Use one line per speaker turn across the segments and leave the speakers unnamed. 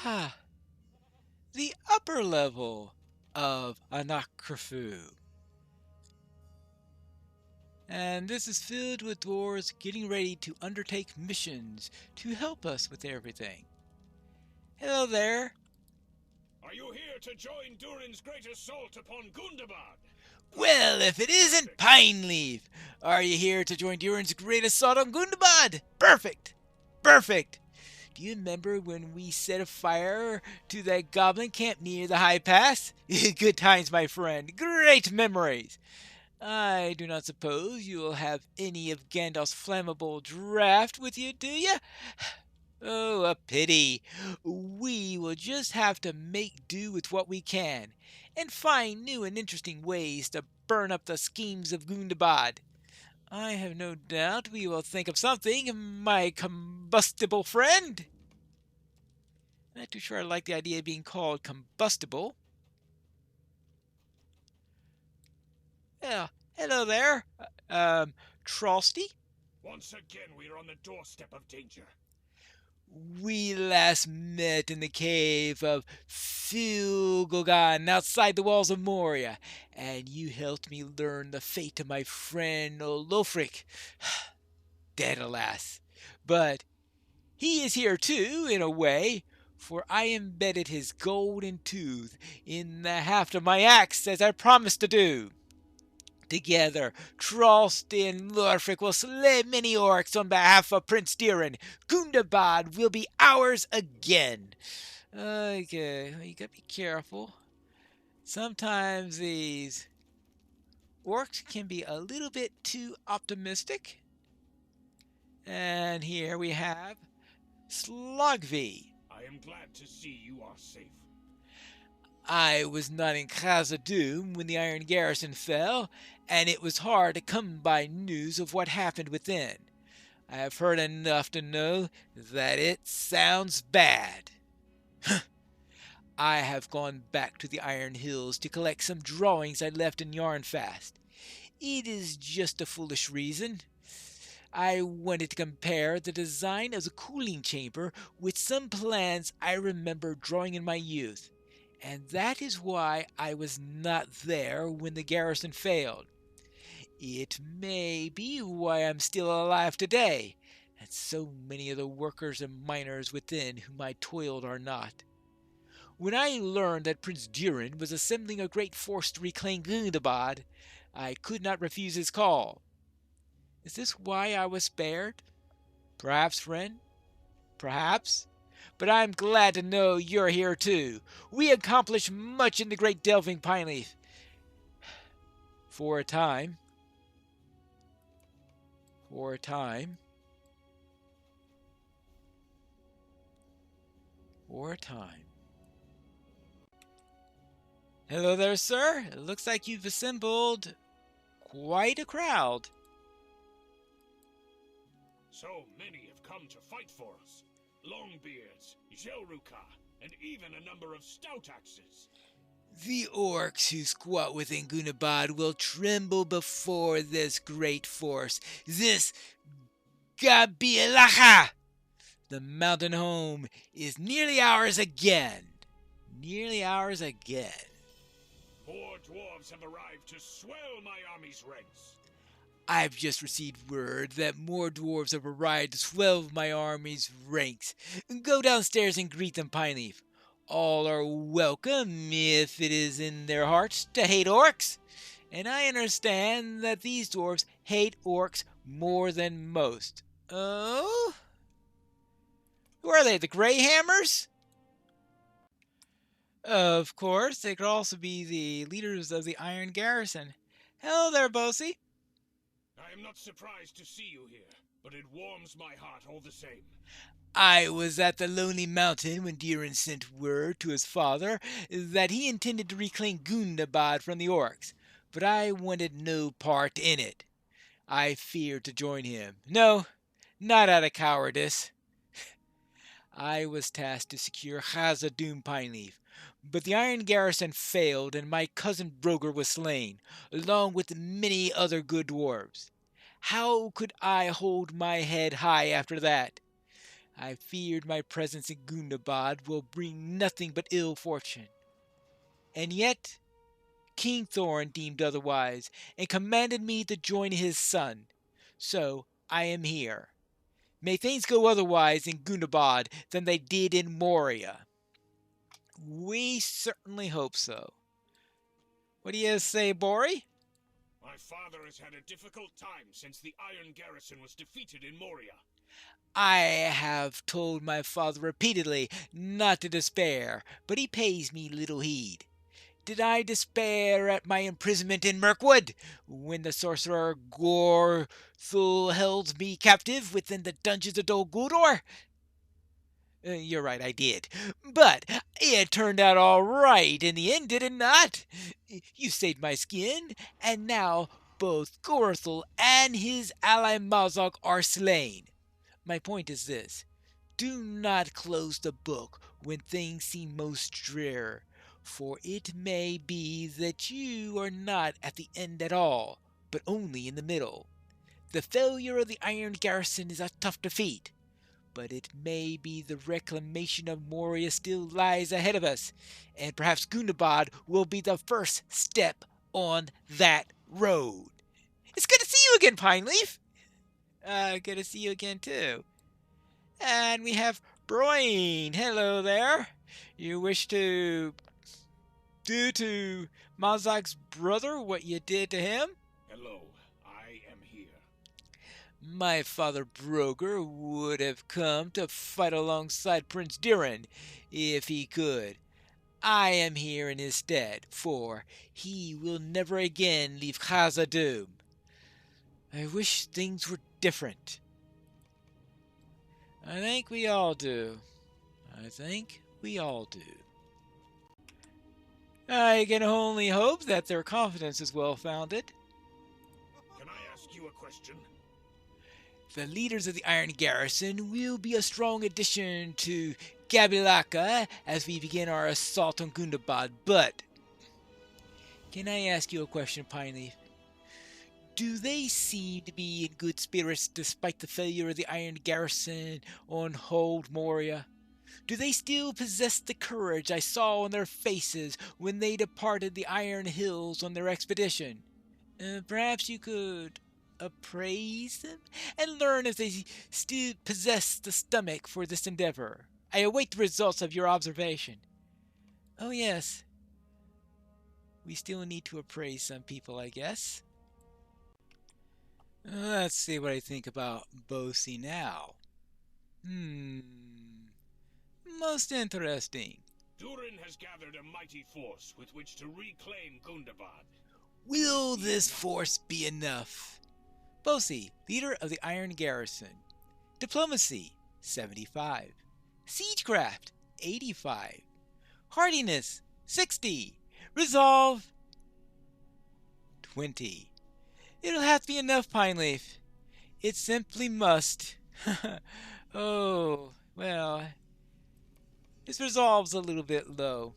Ha! The upper level of Anakrefu. And this is filled with dwarves getting ready to undertake missions to help us with everything. Hello there.
Are you here to join Durin's great assault upon Gundabad?
Well, if it isn't Pineleaf! Are you here to join Durin's great assault on Gundabad? Perfect! Perfect! Do you remember when we set a fire to that goblin camp near the high pass? Good times, my friend. Great memories. I do not suppose you will have any of Gandalf's flammable draft with you, do you? Oh, a pity. We will just have to make do with what we can, and find new and interesting ways to burn up the schemes of Gundabad. I have no doubt we will think of something, my combustible friend. Not too sure I like the idea of being called combustible. Yeah, hello there, Trosty.
Once again, we are on the doorstep of danger.
We last met in the cave of Filgogan outside the walls of Moria, and you helped me learn the fate of my friend Olofric. Dead, alas. But he is here too, in a way, for I embedded his golden tooth in the haft of my axe as I promised to do. Together, Tralston and Lorfric will slay many orcs on behalf of Prince Durin. Gundabad will be ours again. Okay, you gotta be careful. Sometimes these orcs can be a little bit too optimistic. And here we have Slogvi.
I am glad to see you are safe.
I was not in Khazad-dûm when the Iron Garrison fell, and it was hard to come by news of what happened within. I have heard enough to know that it sounds bad. I have gone back to the Iron Hills to collect some drawings I left in Yarnfast. It is just a foolish reason. I wanted to compare the design of the cooling chamber with some plans I remember drawing in my youth. And that is why I was not there when the garrison failed. It may be why I'm still alive today, and so many of the workers and miners within whom I toiled are not. When I learned that Prince Durin was assembling a great force to reclaim Gundabad, I could not refuse his call. Is this why I was spared? Perhaps, friend? Perhaps? But I'm glad to know you're here too. We accomplished much in the great delving pine leaf. For a time. For a time. For a time. Hello there, sir. It looks like you've assembled quite a crowd.
So many have come to fight for us. Longbeards, Jelruka, and even a number of stout axes.
The orcs who squat within Gundabad will tremble before this great force. This Gabielacha! The mountain home is nearly ours again. Nearly ours again.
More dwarves have arrived to swell my army's ranks.
I've just received word that more dwarves have arrived to swell my army's ranks. Go downstairs and greet them, Pineleaf. All are welcome if it is in their hearts to hate orcs. And I understand that these dwarves hate orcs more than most. Oh? Who are they, the Greyhammers? Of course, they could also be the leaders of the Iron Garrison. Hello there, Bosie.
I am not surprised to see you here, but it warms my heart all the same.
I was at the Lonely Mountain when Durin sent word to his father that he intended to reclaim Gundabad from the orcs, but I wanted no part in it. I feared to join him. No, not out of cowardice. I was tasked to secure Khazad-dûm Pineleaf, but the Iron Garrison failed and my cousin Broger was slain, along with many other good dwarves. How could I hold my head high after that? I feared my presence in Gundabad will bring nothing but ill fortune. And yet, King Thorin deemed otherwise, and commanded me to join his son. So I am here. May things go otherwise in Gundabad than they did in Moria. We certainly hope so. What do you say, Bori?
My father has had a difficult time since the Iron Garrison was defeated in Moria.
I have told my father repeatedly not to despair, but he pays me little heed. Did I despair at my imprisonment in Mirkwood, when the sorcerer Gorthul held me captive within the dungeons of Dol Guldur? You're right, I did. But it turned out all right in the end, did it not? You saved my skin, and now both Gorthul and his ally Mazog are slain. My point is this. Do not close the book when things seem most drear, for it may be that you are not at the end at all, but only in the middle. The failure of the Iron Garrison is a tough defeat, but it may be the reclamation of Moria still lies ahead of us, and perhaps Gundabad will be the first step on that road. It's good to see you again, Pineleaf. Good to see you again, too. And we have Broin. Hello there. You wish to do to Mazak's brother what you did to him?
Hello, I am here.
My father Broger would have come to fight alongside Prince Durin if he could. I am here in his stead, for he will never again leave Khazad-dûm. I wish things were different. I think we all do. I can only hope that their confidence is well founded.
Can I ask you a question?
The leaders of the Iron Garrison will be a strong addition to Gabilaka as we begin our assault on Gundabad, but can I ask you a question, Pineleaf? Do they seem to be in good spirits despite the failure of the Iron Garrison on Hold Moria? Do they still possess the courage I saw on their faces when they departed the Iron Hills on their expedition? Perhaps you could appraise them and learn if they still possess the stomach for this endeavor. I await the results of your observation. Oh, yes. We still need to appraise some people, I guess. Let's see what I think about Bosi now. Most interesting.
Durin has gathered a mighty force with which to reclaim Gundabad.
Will this force be enough? Bosi, leader of the Iron Garrison. Diplomacy, 75. Siegecraft, 85. Hardiness, 60. Resolve, 20. It'll have to be enough, Pineleaf. It simply must. Oh, well, his resolve's a little bit low.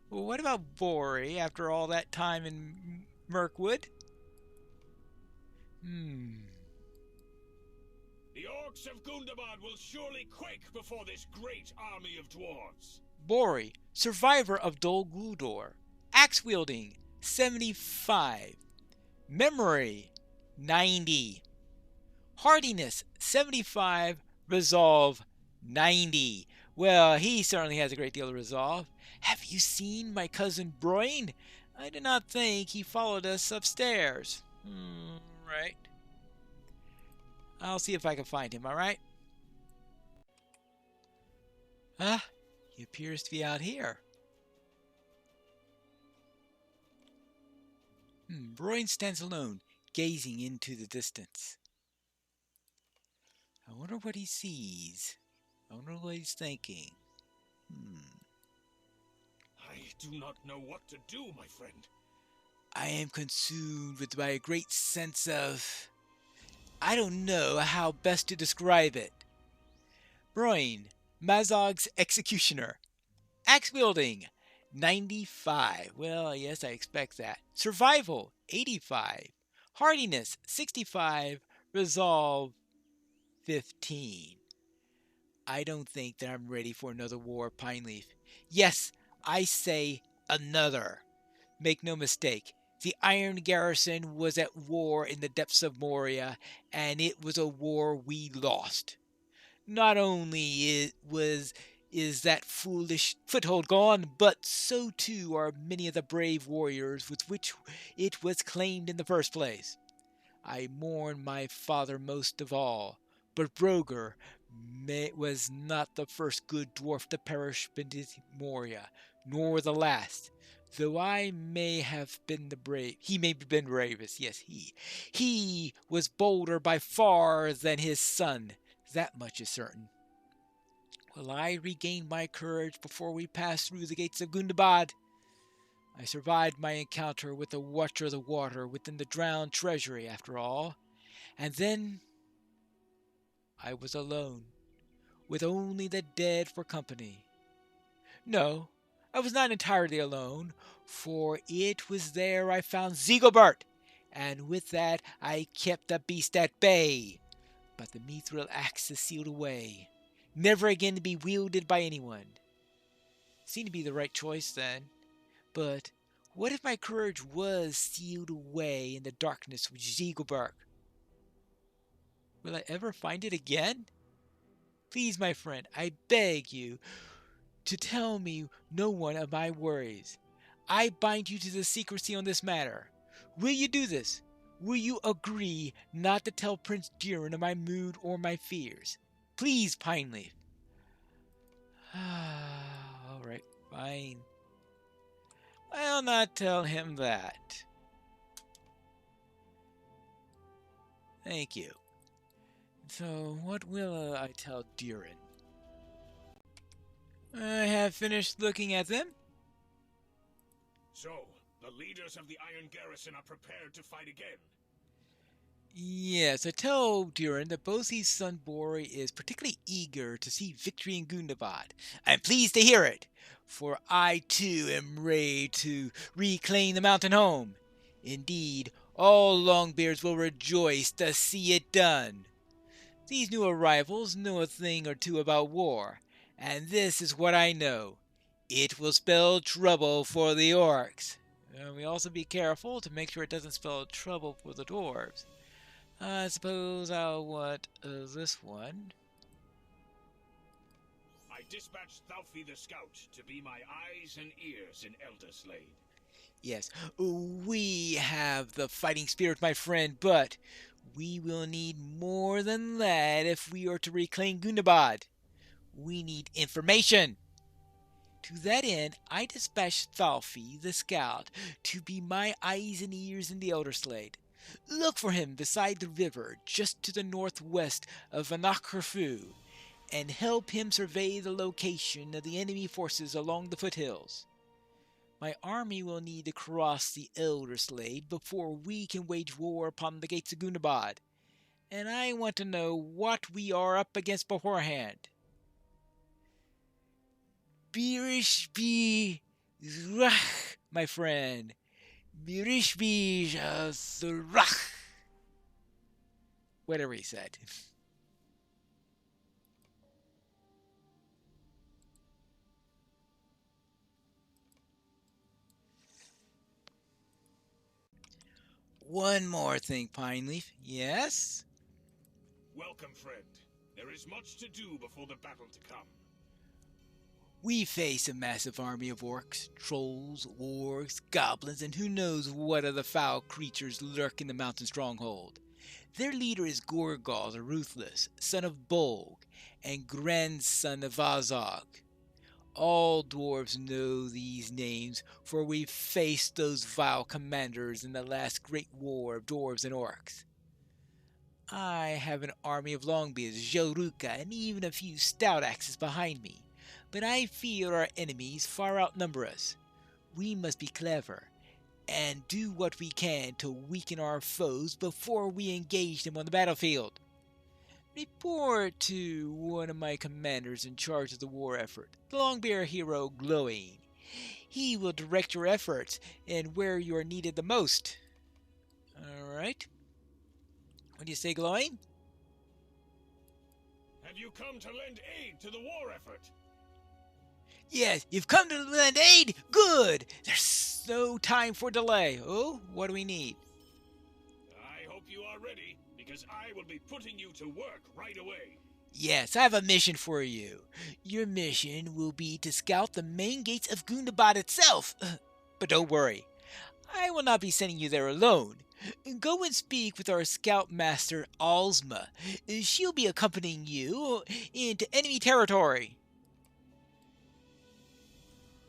Well, what about Bori after all that time in Mirkwood?
The orcs of Gundabad will surely quake before this great army of dwarves.
Bori, survivor of Dol Guldur. Axe wielding, 75. Memory, 90. Hardiness, 75. Resolve, 90. Well, he certainly has a great deal of resolve. Have you seen my cousin Broin? I do not think he followed us upstairs. Right. I'll see if I can find him, alright? He appears to be out here. Broin stands alone, gazing into the distance. I wonder what he sees. I wonder what he's thinking.
I do not know what to do, my friend.
I am consumed by a great sense of... I don't know how best to describe it. Broin, Mazog's executioner. Axe wielding, 95. Well, yes, I expect that. Survival, 85. Hardiness, 65. Resolve, 15. I don't think that I'm ready for another war, Pineleaf. Yes, I say another. Make no mistake, the Iron Garrison was at war in the depths of Moria, and it was a war we lost. Not only is that foolish foothold gone, but so too are many of the brave warriors with which it was claimed in the first place. I mourn my father most of all, but Broger was not the first good dwarf to perish beneath Moria, nor the last. Though I may have been he may have been bravest, yes, he was bolder by far than his son, that much is certain. Will I regain my courage before we pass through the gates of Gundabad? I survived my encounter with the Watcher of the Water within the drowned treasury, after all, and then I was alone, with only the dead for company. No, I was not entirely alone, for it was there I found Ziegelbert, and with that I kept the beast at bay. But the mithril axe is sealed away, never again to be wielded by anyone. Seemed to be the right choice then. But what if my courage was sealed away in the darkness with Ziegelbert? Will I ever find it again? Please, my friend, I beg you to tell me no one of my worries. I bind you to the secrecy on this matter. Will you do this? Will you agree not to tell Prince Durin of my mood or my fears? Please, Pineleaf. All right, fine. I'll not tell him that. Thank you. So, what will I tell Durin? I have finished looking at them.
So, the leaders of the Iron Garrison are prepared to fight again.
Yes, I tell Durin that Bosie's son Bori is particularly eager to see victory in Gundabad. I'm pleased to hear it, for I too am ready to reclaim the mountain home. Indeed, all Longbeards will rejoice to see it done. These new arrivals know a thing or two about war, and this is what I know. It will spell trouble for the orcs. We also be careful to make sure it doesn't spell trouble for the dwarves. I suppose I'll want this one.
I dispatched Thalfi the Scout to be my eyes and ears in Elderslade.
Yes, we have the fighting spirit, my friend, but we will need more than that if we are to reclaim Gundabad. We need information. To that end, I dispatched Thalfi the Scout to be my eyes and ears in the Elderslade. Look for him beside the river, just to the northwest of Vanakharfu, and help him survey the location of the enemy forces along the foothills. My army will need to cross the Elderslade before we can wage war upon the gates of Gundabad, and I want to know what we are up against beforehand. Birishbi Zrach, my friend. Birishbi Zrach. Whatever he said. One more thing, Pineleaf. Yes?
Welcome, friend. There is much to do before the battle to come.
We face a massive army of orcs, trolls, orcs, goblins, and who knows what other foul creatures lurk in the mountain stronghold. Their leader is Gorgal the Ruthless, son of Bolg, and grandson of Azog. All dwarves know these names, for we faced those vile commanders in the last great war of dwarves and orcs. I have an army of longbeards, Joruka, and even a few stout axes behind me, but I fear our enemies far outnumber us. We must be clever, and do what we can to weaken our foes before we engage them on the battlefield. Report to one of my commanders in charge of the war effort, the Longbeard hero Glowing. He will direct your efforts and where you are needed the most. Alright. What do you say, Glowing?
Have Have you come to lend aid to the war effort?
Yes, you've come to lend aid? Good! There's no time for delay. Oh, what do we need?
I hope you are ready, because I will be putting you to work right away.
Yes, I have a mission for you. Your mission will be to scout the main gates of Gundabad itself. But don't worry, I will not be sending you there alone. Go and speak with our scout master, Alzma. She'll be accompanying you into enemy territory.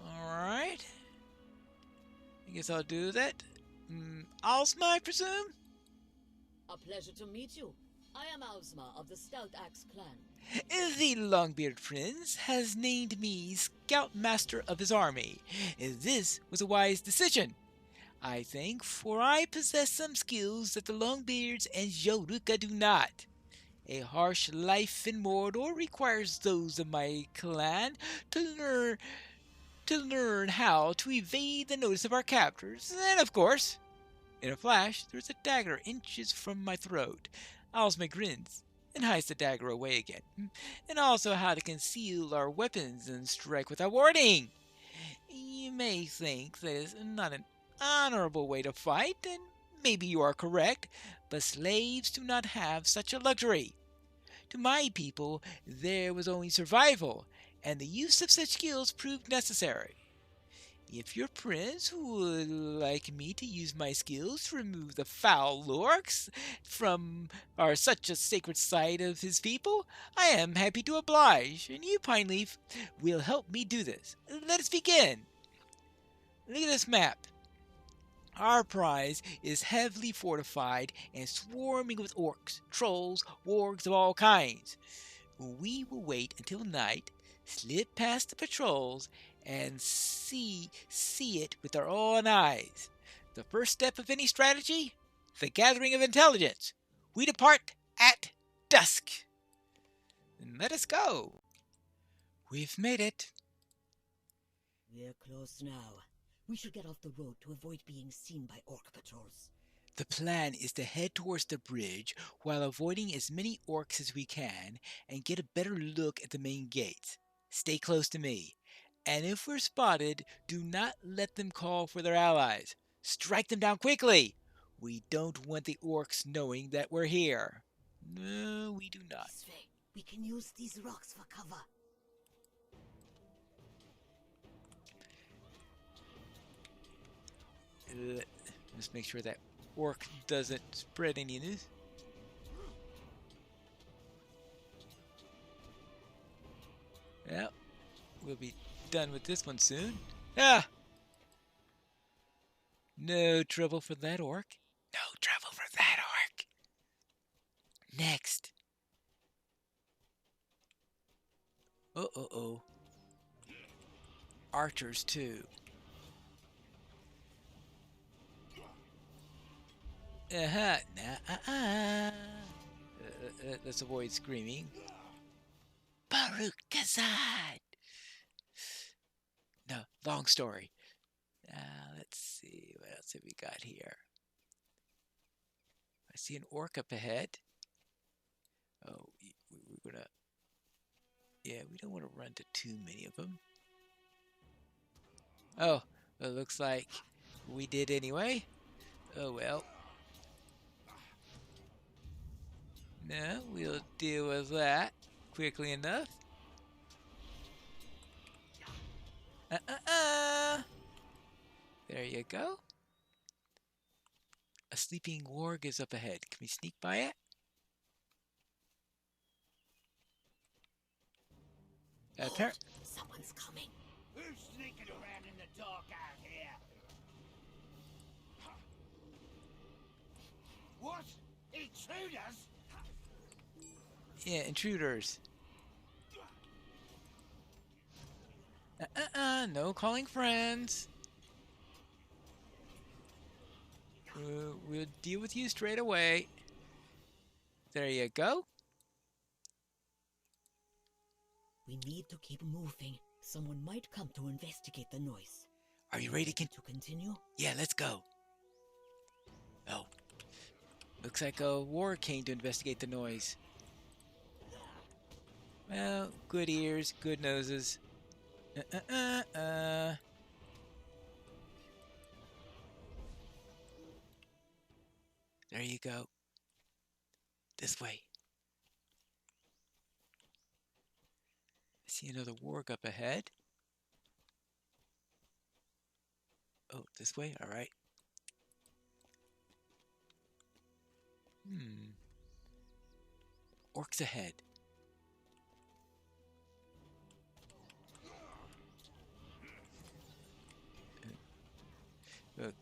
Alright. I guess I'll do that. Alzma, I presume?
A pleasure to meet you. I am Alzma of the Stout Axe clan.
The Longbeard Prince has named me Scout Master of his army. This was a wise decision, I think, for I possess some skills that the Longbeards and Joruka do not. A harsh life in Mordor requires those of my clan to learn how to evade the notice of our captors, and of course, in a flash, there's a dagger inches from my throat. Ozma grins and hides the dagger away again, and also how to conceal our weapons and strike without warning. You may think that is not an honorable way to fight, and maybe you are correct, but slaves do not have such a luxury. To my people, there was only survival, and the use of such skills proved necessary. If your prince would like me to use my skills to remove the foul orcs from such a sacred site of his people, I am happy to oblige, and you, Pineleaf, will help me do this. Let us begin. Look at this map. Our prize is heavily fortified and swarming with orcs, trolls, wargs of all kinds. We will wait until night, slip past the patrols, and see it with our own eyes. The first step of any strategy? The gathering of intelligence. We depart at dusk. And let us go. We've made it.
We're close now. We should get off the road to avoid being seen by orc patrols.
The plan is to head towards the bridge while avoiding as many orcs as we can and get a better look at the main gates. Stay close to me. And if we're spotted, do not let them call for their allies. Strike them down quickly. We don't want the orcs knowing that we're here. No, we do not.
This way. We can use these rocks for cover.
Let's make sure that orc doesn't spread any news. Well, we'll be done with this one soon. Ah! No trouble for that orc. No trouble for that orc. Next. Oh. Archers, too. Let's avoid screaming. Baruch Kazad! No, long story. Let's see, what else have we got here? I see an orc up ahead. Oh, we're gonna... Yeah, we don't want to run to too many of them. Oh, it looks like we did anyway. Oh well. No, we'll deal with that quickly enough. There you go. A sleeping warg is up ahead. Can we sneak by it?
Someone's coming.
Who's sneaking around in the dark out here? What? Intruders?
Yeah, intruders. No calling friends. We'll deal with you straight away. There you go.
We need to keep moving. Someone might come to investigate the noise.
Are you ready to
continue?
Yeah, let's go. Oh. Looks like a war came to investigate the noise. Well, good ears, good noses. There you go. This way. I see another warg up ahead. Oh, this way? Alright. Orcs ahead. Uh,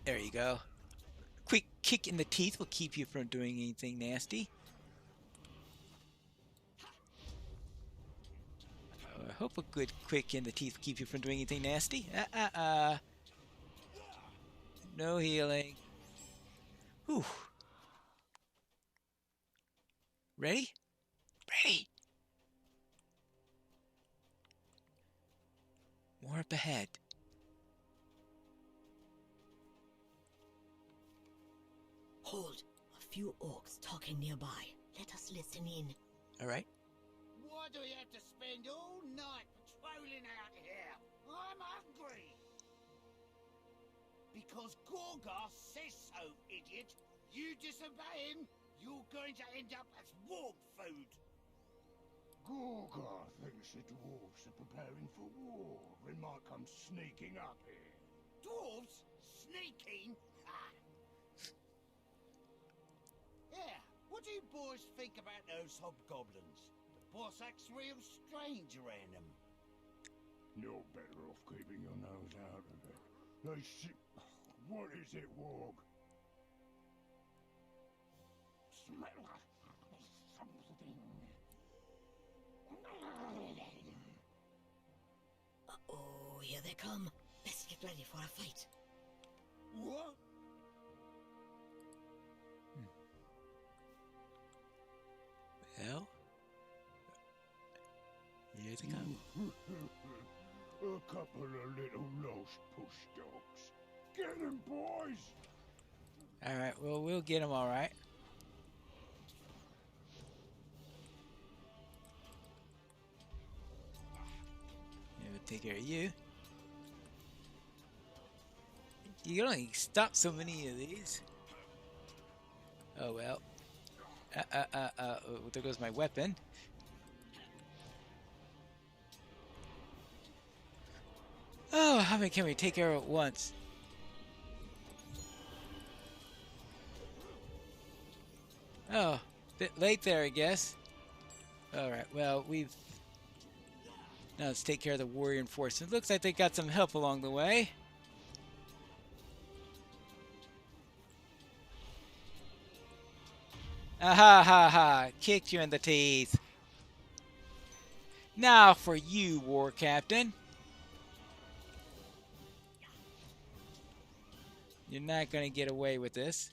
there you go. Quick kick in the teeth will keep you from doing anything nasty. I hope a good quick in the teeth will keep you from doing anything nasty. No healing. Whew. Ready? Ready. More up ahead.
Hold. A few orcs talking nearby. Let us listen in.
All right.
Why do we have to spend all night patrolling out here? I'm hungry. Because Gorgar says so, idiot. You disobey him, you're going to end up as warg food.
Gorgar thinks the dwarves are preparing for war and might come sneaking up here.
Dwarves? Sneaking? Ha! Yeah, what do you boys think about those hobgoblins? The boss acts real strange around them.
You're better off keeping your nose out of it. They What is it, Warg? Smell something.
Uh-oh, here they come. Best get ready for a fight.
What?
Well, here they come.
A couple of little lost push dogs. Get them, boys!
All right. Well, we'll get them all right. Yeah, we'll take care of you. You can only stop so many of these. Oh well. There goes my weapon. Oh, how many can we take care of at once? Oh, bit late there, I guess. Alright, well, now let's take care of the warrior enforcement. Looks like they got some help along the way. Ah ha ha! Kicked you in the teeth. Now for you, war captain. You're not gonna get away with this.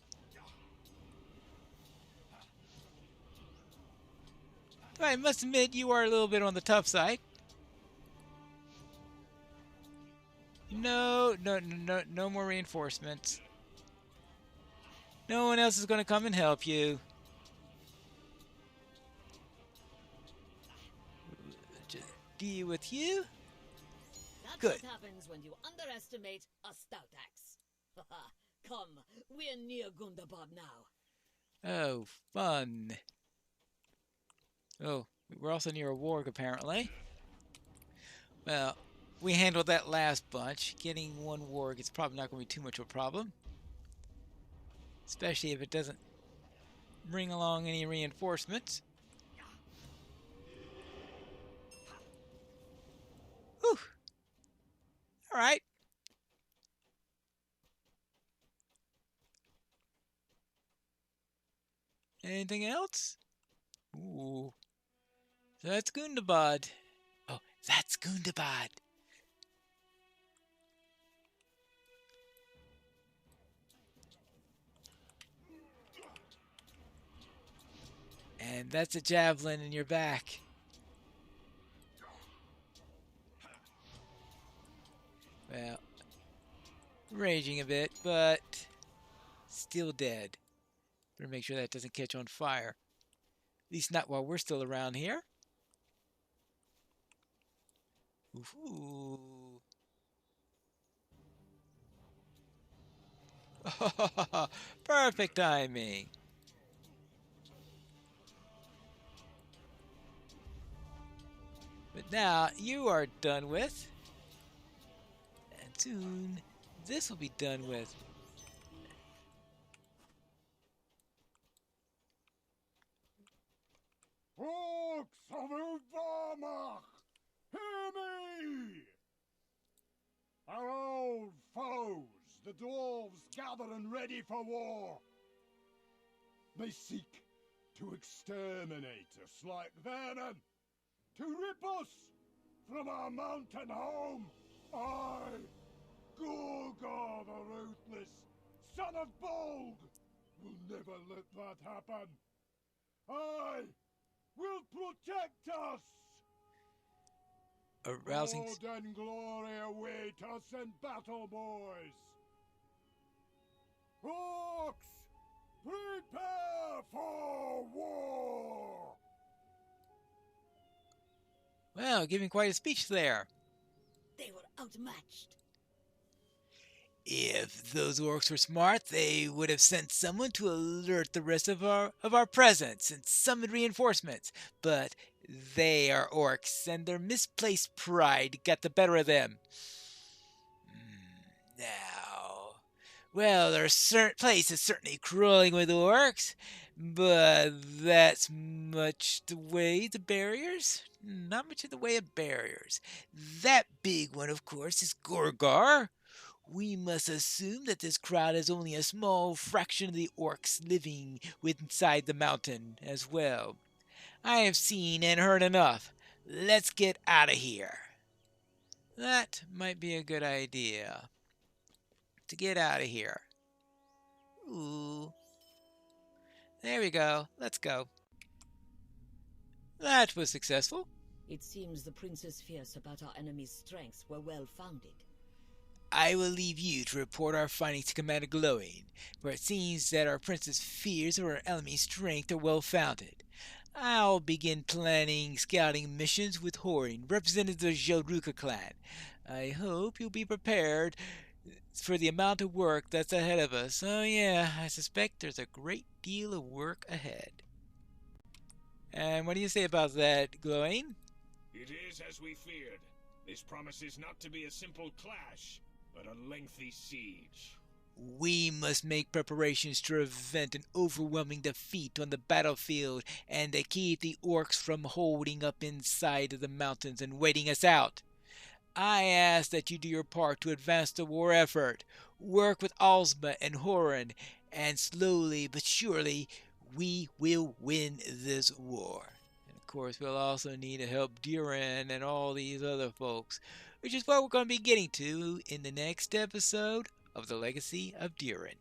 I must admit, you are a little bit on the tough side. No more reinforcements. No one else is going to come and help you. Just deal with you.
That's
Good.
what happens when you underestimate a stout axe. Come, we're near Gundabad now.
Oh, fun. Oh, we're also near a warg, apparently. Well, we handled that last bunch. Getting one warg is probably not going to be too much of a problem. Especially if it doesn't bring along any reinforcements. Whew. Alright. Anything else? Ooh. So that's Gundabad. Oh, that's Gundabad. And that's a javelin in your back. Well, raging a bit, but Still dead. Better make sure that doesn't catch on fire. At least not while we're still around here. Ooh. Perfect timing. But now you are done with. And soon this will be done with.
Orcs of Udvarmach, hear me! Our old foes, the dwarves, gather and ready for war. They seek to exterminate us like vermin, to rip us from our mountain home. I, Gulgar the Ruthless, son of Bolg, will never let that happen. I will protect us!
Arousing.
Blood and glory await us in battle, boys! Orcs, prepare for war!
Well, giving quite a speech there.
They were outmatched.
If those orcs were smart, they would have sent someone to alert the rest of our presence and summon reinforcements. But they are orcs, and their misplaced pride got the better of them. Now, well, their place is certainly crawling with orcs, but that's much the way the barriers. Not much in the way of barriers. That big one, of course, is Gorgar. We must assume that this crowd is only a small fraction of the orcs living inside the mountain as well. I have seen and heard enough. Let's get out of here. That might be a good idea. To get out of here. Ooh. There we go. Let's go. That was successful.
It seems the prince's fears about our enemy's strengths were well founded.
I will leave you to report our findings to Commander Glowing, for it seems that our prince's fears of our enemy's strength are well founded. I'll begin planning scouting missions with Horin, representatives of the Joruka clan. I hope you'll be prepared for the amount of work that's ahead of us. Oh yeah, I suspect there's a great deal of work ahead. And what do you say about that, Glowing?
It is as we feared. This promises not to be a simple clash, but a lengthy siege.
We must make preparations to prevent an overwhelming defeat on the battlefield and to keep the orcs from holding up inside of the mountains and waiting us out. I ask that you do your part to advance the war effort. Work with Ozma and Horan, and slowly but surely we will win this war. And of course, we'll also need to help Durin and all these other folks, which is what we're going to be getting to in the next episode of the Legacy of Durin.